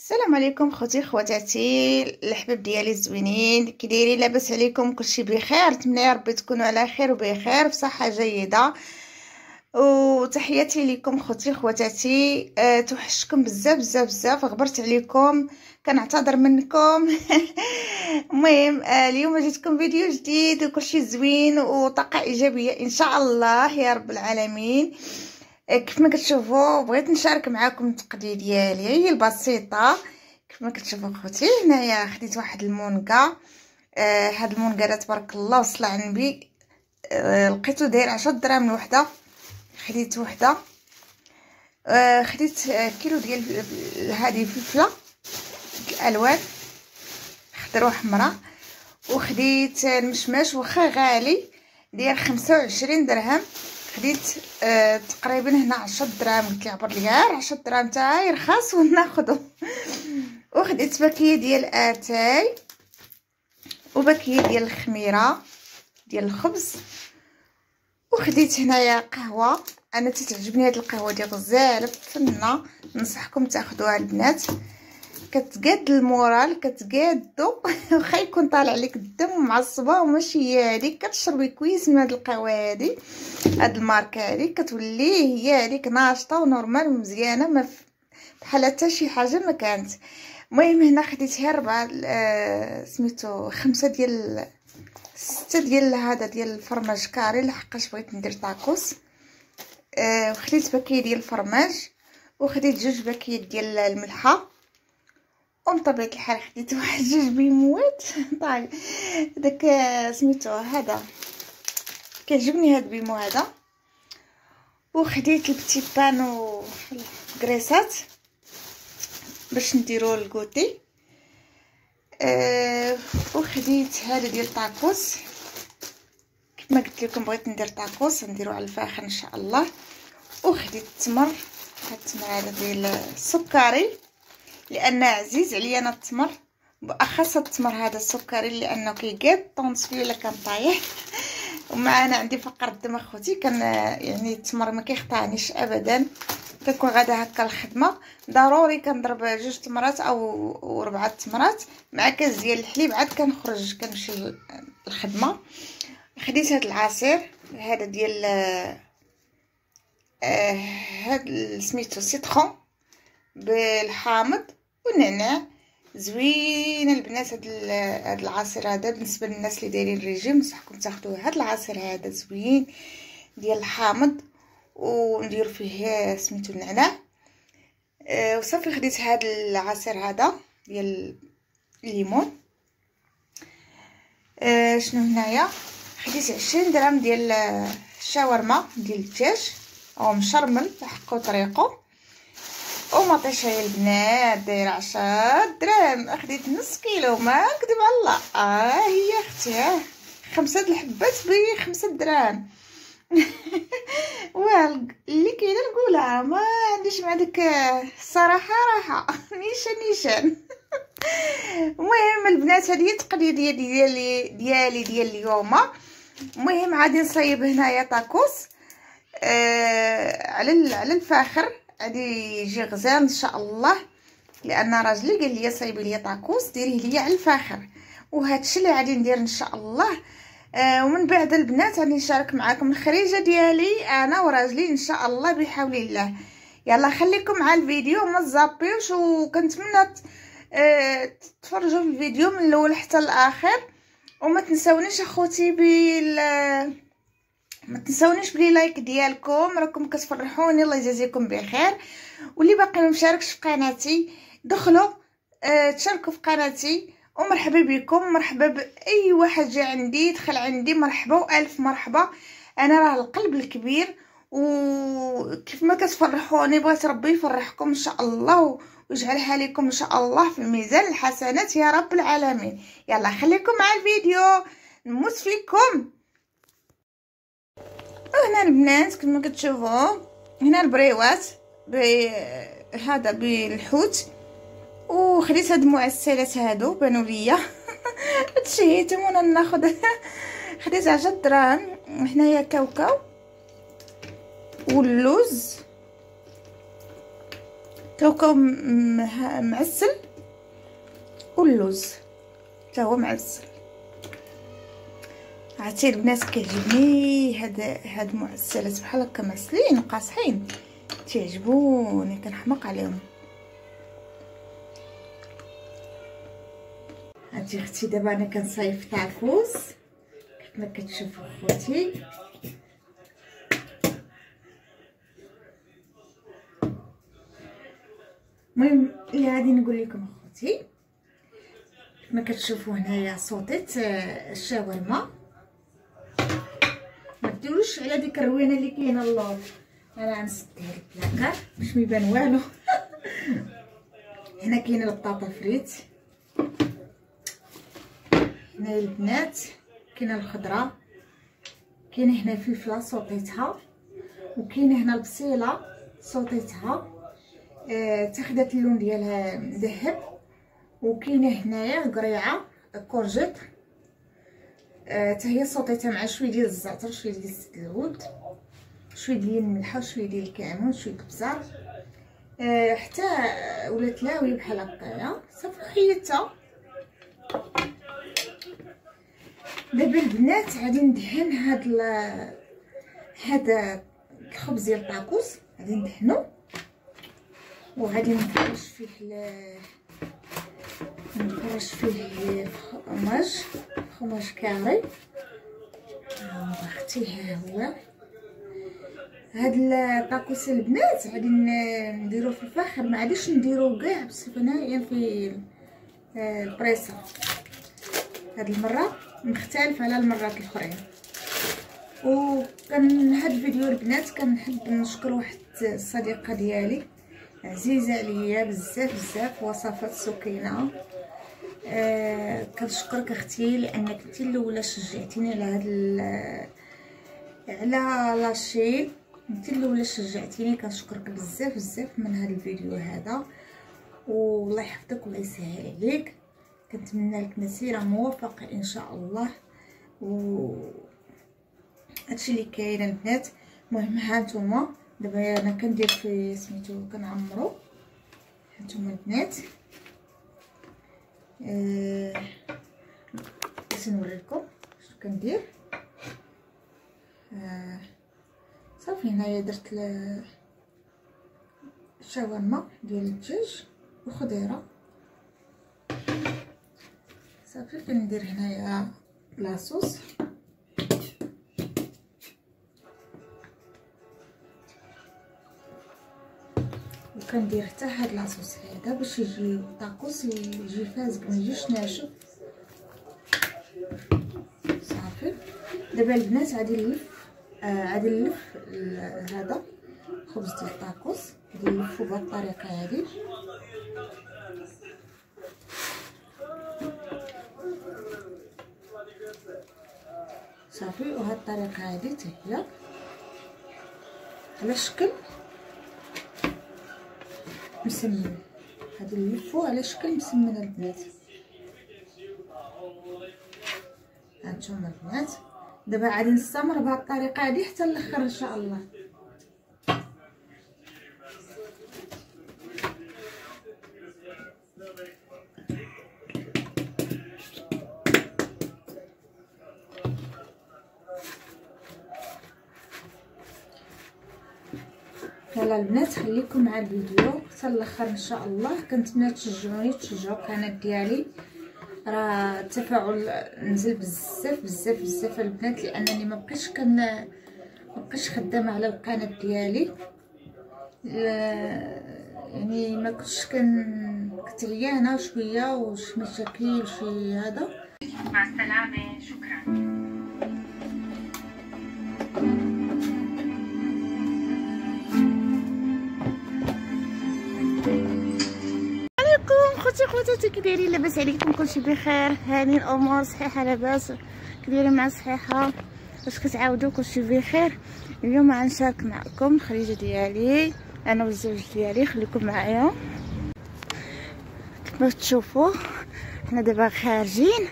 السلام عليكم خوتي خواتاتي الحباب ديالي الزوينين، كي دايرين؟ لاباس عليكم؟ كلشي بخير؟ نتمنى يا ربي تكونوا على خير وبخير بصحه جيده. وتحياتي لكم خوتي خواتاتي. توحشكم بزاف بزاف بزاف، غبرت عليكم، كنعتذر منكم. المهم اليوم جيتكم فيديو جديد وكلشي زوين وطاقه ايجابيه ان شاء الله يا رب العالمين. كيف ما كتشوفوا بغيت نشارك معكم التقديه ديالي هي البسيطه. كيف ما كتشوفوا خوتي هنايا خديت واحد المونكا. هاد المونكا تبارك الله وصلى على النبي. لقيتو داير 10 دراهم الوحده، خديت وحده. خديت كيلو ديال هذه فلفله الالوان خضر وحمراء، وخديت المشماش واخا غالي ديال 25 درهم. خديت تقريبا هنا 10 دراهم، قلت لي عبر لي 10 دراهم تاعي رخاص وناخذو. وخديت باكيه ديال اتاي وباكيه ديال الخميره ديال الخبز. وخديت هنايا قهوه، انا تتعجبني هاد القهوه ديال غزاله فنه، ننصحكم تاخذوها البنات، كتقاد المورال كتقادو. واخا يكون طالع عليك الدم معصبه وماشي هذيك، كتشربي كويس من هاد القهوه هادي، هاد الماركه هادي كتولي هي هذيك ناشطه ونورمال ومزيانه، ما بحال حتى شي حاجه ما كانت. المهم هنا خديت 4 سميتو 5 ديال 6 ديال هذا ديال الفرماج كاري لحقاش بغيت ندير طاكوس. وخديت باكيه ديال الفرماج، وخديت 2 باكيات ديال الملحه، وبطبيعه الحال خديت واحد 2 بيموات. طيب داك سميتو هذا كيعجبني هاد بيمو هذا. وخديت البتي بان والكريسات باش نديرو الكوتي. وخديت هذا ديال الطاكوس، كيف ما قلت لكم بغيت ندير طاكوس نديرو على الفاخر ان شاء الله. وخديت التمر، هاد التمر هذا ديال السكري لان عزيز عليا انا التمر، باخص التمر هذا السكري لانه كيقاد طونس فيه الا كان طايح. ومع انا عندي فقر الدم اخوتي، كان يعني التمر ما كيخطانيش ابدا. كنكون غادا هكا الخدمه ضروري كنضرب 2 تمرات او 4 تمرات مع كاس ديال الحليب، عاد كنخرج كنمشي الخدمه. خديت هاد العصير هذا ديال هاد سميتو سيترون بالحامض والنعناع، زوين البنات. هاد العصير هذا بالنسبه للناس اللي دايرين ريجيم نصحكم تاخذوه. هاد العصير هذا زوين ديال الحامض، وندير فيه سميتو النعناع. وصافي خديت هاد العصير هذا ديال الليمون. شنو هنايا خديت 20 درهم ديال الشاورما ديال الدجاج او مشرمل حقو طريقو. ومطيشه يا البنات دايره 10 دراهم، خديت نص كيلو ما نكذب على الله. هي اختي 5 الحبات ب5 دراهم. اللي كاينه نقولها، ما عنديش مع داك الصراحه راحه. نيشان. المهم البنات هذه هي التقديه ديال اليوم. المهم غادي نصايب هنايا طاكوس على الفاخر، غادي يجي غزال ان شاء الله، لان راجلي قال لي صايبي لي طاكوس ديريه ليا على الفاخر، وهادشي اللي غادي ندير ان شاء الله. ومن بعد البنات غادي نشارك معكم الخريجه ديالي انا وراجلي ان شاء الله بحول الله. يلا خليكم مع الفيديو ما تزابيوش، وكنتمنى تفرجوا في الفيديو من الاول حتى الاخر. وما تنساونيش اخوتي ما تنساونيش بلي لايك ديالكم، راكم كتفرحوني، الله يجازيكم بخير. واللي باقي ما مشاركش في قناتي دخلوا تشاركوا في قناتي، ومرحبا بكم، مرحبا باي واحد جا عندي دخل عندي، مرحبا والف مرحبا. انا راه القلب الكبير، وكيف ما كتفرحوني بغيت ربي يفرحكم ان شاء الله، ويجعلها لكم ان شاء الله في الميزان الحسنات يا رب العالمين. يلا خليكم مع الفيديو نموت فيكم. وهنا البنات كما كتشوفوا هنا البريوات هذا بالحوت، وخديت هاد المعسلات هادو بانوا ليا. تشهيتهم وانا ناخذ. خديت 10 دراهم. هنايا كاوكاو واللوز كاوكاو معسل واللوز حتى هو معسل. عرفتي البنات كيعجبني هاد معسلات بحال هكا معسلين قاصحين تيعجبوني، كنحماق عليهم. هادي اختي دابا انا كنصايب طاكوس كيف ما كتشوفوا خوتي. المهم اللي غادي نقول لكم اخوتي، كما كتشوفوا هنايا صوتيت الشاورما. ما ديروش على ديك الروينه اللي كاينه اللور، انا غنسد هاد البلاكار باش ما يبان والو. هنا كاينه البطاطا فريت، هنايا البنات كاينه الخضره، كاينه هنا الفلفله صوتيتها، وكاينه هنا البصيله صوتيتها تاخدات اللون ديالها ذهب، وكاينه هنايا قريعه كورجيت حتى هي صوتيتها مع شويه ديال الزعتر، شويه ديال الزيت العود، شويه ديال الملح وشويه ديال الكمون، شويه البزار، حتى ولات لاوي بحال هكايا. صافي حيدتها. دابا البنات غادي ندهن هذا الخبز ديال الطاكوس، غادي ندهنو وغادي نفرش فيه فرماج كاري. اختي ها هو هاد الطاكوس البنات غادي نديرو في الفخر، ما غاديش نديرو كاع بصفه نهائيا في البريسه. هاد المره مختلف على المرات الاخرين. وكان هاد الفيديو البنات كنحب نشكر واحد الصديقه ديالي عزيزه عليا بزاف، وصفات سكينه. كنشكرك اختي لانك انت الاولى شجعتيني على هاد على لاشين، انت الاولى شجعتيني. كنشكرك بزاف من هذا الفيديو هذا، والله يحفظك والله يسهل عليك. كنتمنى لك مسيره موفقه ان شاء الله. هادشي اللي كاين البنات. المهم ها نتوما دابا انا كندير في سميتو كنعمرو. هانتوما البنات باش نوريكم شنو كندير. صافي هنايا درت الشاورما ديال الدجاج وخضيره. صافي كندير هنايا لاصوص، وكندير حتى هاد لاصوص هذا باش يجي الطاكوس يجي فازك ما يجيش ناشف. صافي دابا البنات غادي نلف هذا الخبز ديال الطاكوس، غادي نلفو بهاد الطريقه هذه. صافي وهاد الطريقه هذه حتى هي على شكل مسمن، غادي نلفو على شكل مسمن البنات. هانتوما البنات دابا غادي نستمر بهاد الطريقه هذه حتى الاخر ان شاء الله. يلا البنات خليكم مع الفيديو حتى الاخر ان شاء الله. كنتمنى تشجعوني تشجعوا القناه ديالي، راه التفاعل نزل بزاف البنات، لانني ما بقيتش خدامه على القناه ديالي. يعني ما كنتش كنت عيانه شويه وشي مشاكل وشي هذا. مع السلامه، شكرا. خوتاتي كي دايرين؟ لاباس عليكم؟ كلشي بخير؟ هاني الامور صحيحه لاباس؟ كدايرين مع الصحيحه؟ واش كتعاودوا؟ كلشي بخير؟ اليوم غنشارك معكم الخريجه ديالي انا والزوج ديالي. خليكم معايا. كما تشوفوا حنا دابا خارجين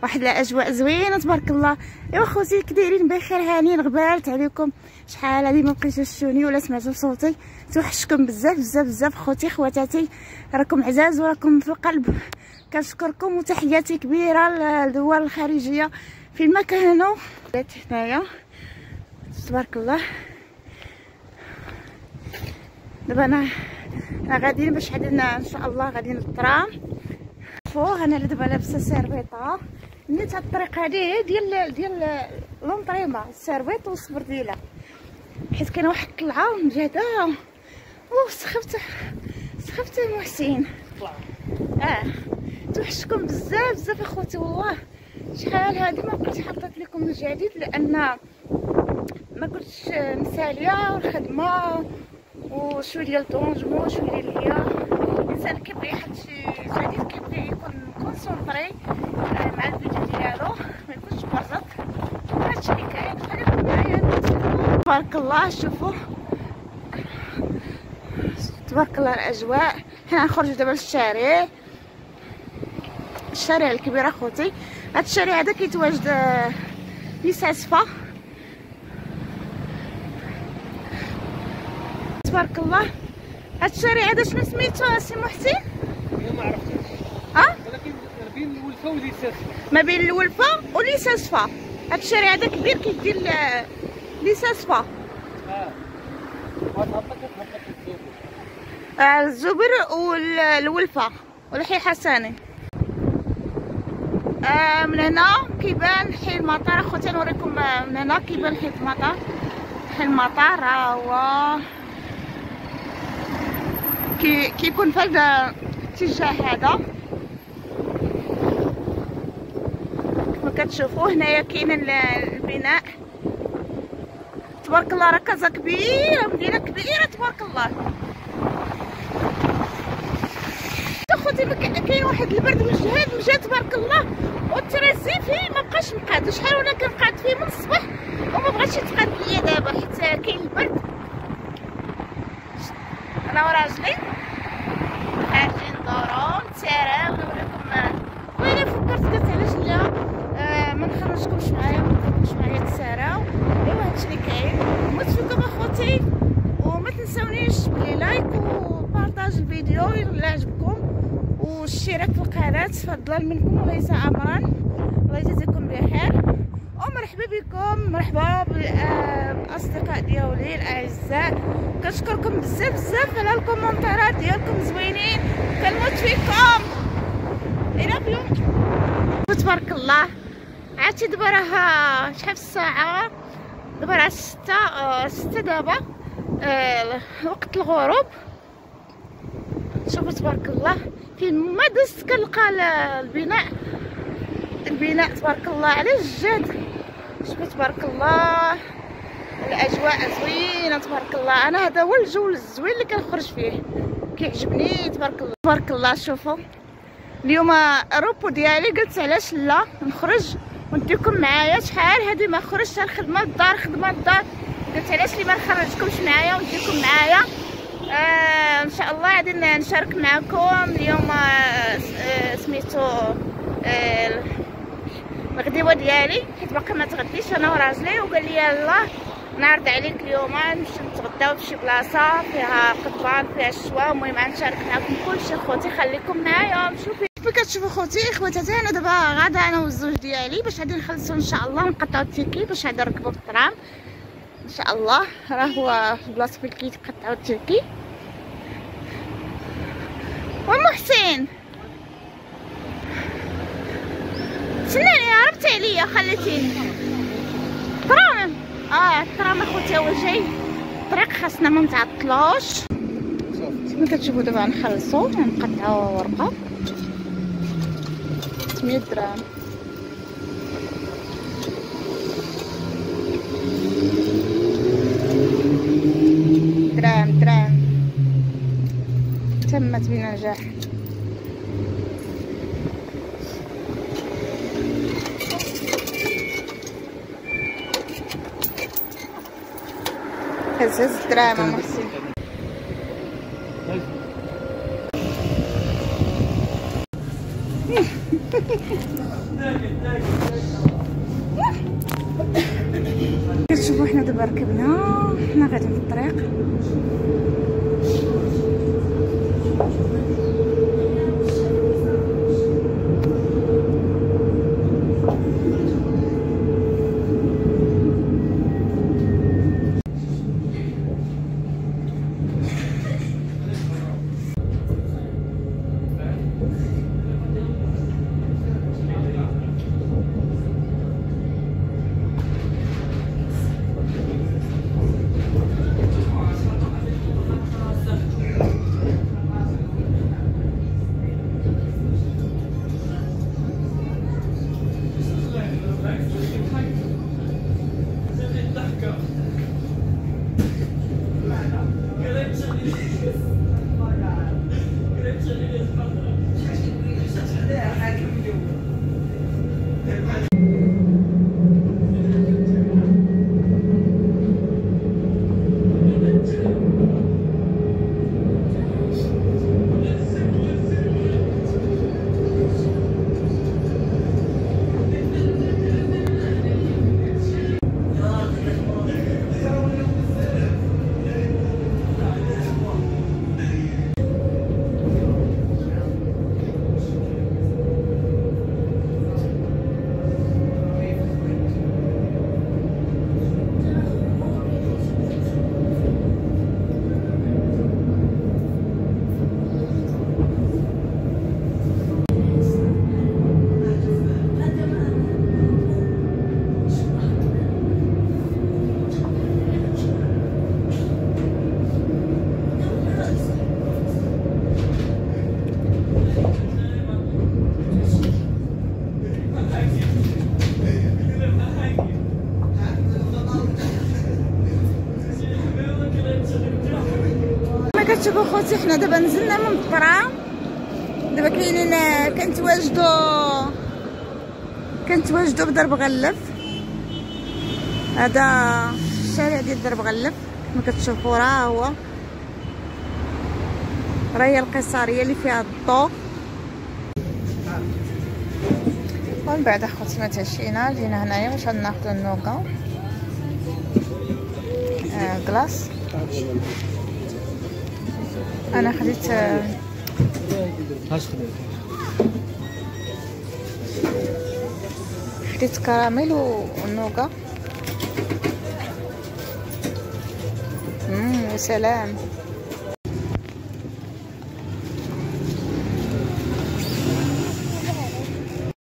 واحد الاجواء زوينه تبارك الله. ايوا خوتي كدايرين بخير هانيين غبالت عليكم. شحال هادي ما بقيتوش تشوني ولا سمعتوا صوتي. توحشكم بزاف بزاف بزاف خوتي خواتاتي، راكم عزاز وراكم في القلب. كنشكركم وتحياتي كبيره للدول الخارجيه فين ما كانوا. هنايا تبارك الله. دابا انا غاديين باش عندنا ان شاء الله غاديين للترام. شوفوا انا دابا لابسه سيربيطه. نيت هاد الطريق هادي ديال لونطريما السيربيط والصبرديله، حيت كاينه واحد الطلعه مجهده. سخفت محسن. توحشكم بزاف بزاف اخوتي والله. شحال هادي ما بقيتش حطيت لكم الجديد لان ما كنتش مساليه الخدمه وشويه ديال الطونجمون شويه ديال الهيا. الانسان كيبغي يحط شي جديد كيبغي يكون كونسونطري مع الفيديو ديالو ما يكونش مرزق. هادشي اللي كاين. خليكم معايا تبارك الله. شوفوا تبارك الله الاجواء. حنا نخرجوا دابا للشارع، الشارع الكبير اخوتي. هاد الشارع هذا كيتواجد لساسفا تبارك الله. هاد الشارع هذا شنو سميتو سي محسن؟ ما عرفتش. ولكن ما بين الولفه وليساسفا. ما بين الولفه وليساسفا. هاد الشارع هذا كبير كيدير ليساسفا. الزبر والولفه والحي حساني. من هنا كيبان حي المطار اخوتي. نوريكم من هنا كيبان حي المطار. حي المطار ها هو كيكون في هذا الاتجاه هذا كما كتشوفوا. هنايا كاين البناء تبارك الله. راه كازا كبيره، مدينه كبيره تبارك الله اخوتي. كاين واحد البرد مجهد تبارك الله، والترزي فيه ما بقاش مقاد. شحال وانا كنقعد فيه من الصباح وما بغاش يتقاد ليا دابا حيت كاين البرد. انا وراجلي خارجين ندورو نتساراو نوريكم. وانا فكرت قلت علاش لا ما نخرجكمش معايا تساراو. ايوا هادشي اللي كاين. موت فيكم اخوتي، وما تنساونيش بلي لايك وبارطاج الفيديو الا عجبكم، والاشتراك في القناه فضلا منكم وليس امرا. الله يجازيكم بخير ومرحبا بكم. مرحبا بالاصدقاء ديالي الاعزاء. كنشكركم بزاف بزاف على الكومنتات ديالكم زوينين. كنموت فيكم. الى اليوم تبارك الله. عرفتي دابا راه شحال الساعه؟ دابا راه 6 دابا وقت الغروب. شوفوا تبارك الله فين ما دزت كنلقى البناء تبارك الله على الجد. شوفوا تبارك الله الاجواء زوينه تبارك الله. انا هذا هو الجو الزوين اللي كنخرج فيه كيعجبني تبارك الله تبارك الله. شوفوا اليوم الروبو ديالي قلت علاش لا نخرج ونديكم معايا. شحال هادي ما خرجت الخدمه الدار قلت علاش لي ما نخرجكمش معايا ونديكم معايا. ان شاء الله غادي نشارك معكم اليوم سميتو الغديوه ديالي حيت باقي ما تغديش انا وراجلي. وقال لي يلاه نعرض عليك اليوم نمشي نتغداو فشي بلاصه فيها قضبان فيها الشوا. المهم غنشارك معكم كلشي اخوتي. خليكم معايا. شوفي كيف كتشوفوا اخوتي خواتاتي. انا دابا غادا انا والزوج ديالي باش غادي نخلصوا ان شاء الله ونقطعوا التيكي باش غادي نركبوا بالترام ان شاء الله. راه هو في بلاصه فين كيتقطعوا التيكي. ومحسن سناني هربتي عليا خليتيني. ترام الترام اخوتي هو جاي. الطريق خاصنا ما نتعطلوش. كما كتشوفوا دابا نخلصوا نقطعوا ورقه 800 درهم. دراهم تمت بنجاح. هز دراهم محسن. كتشوفوا حنا دابا ركبنا، حنا غاديين في الطريق. كتشوفوا خوتي حنا دابا نزلنا من الطرام، دابا كنتواجدوا بدرب غلف. هذا الشارع ديال درب غلف كما كتشوفوا، راه هي القيصريه اللي فيها الضوء. ومن بعد اخوتي ما تعشينا، جينا هنايا باش ناخذوا النوكا كلاص. انا خديت كراميل والنوكا. يا سلام.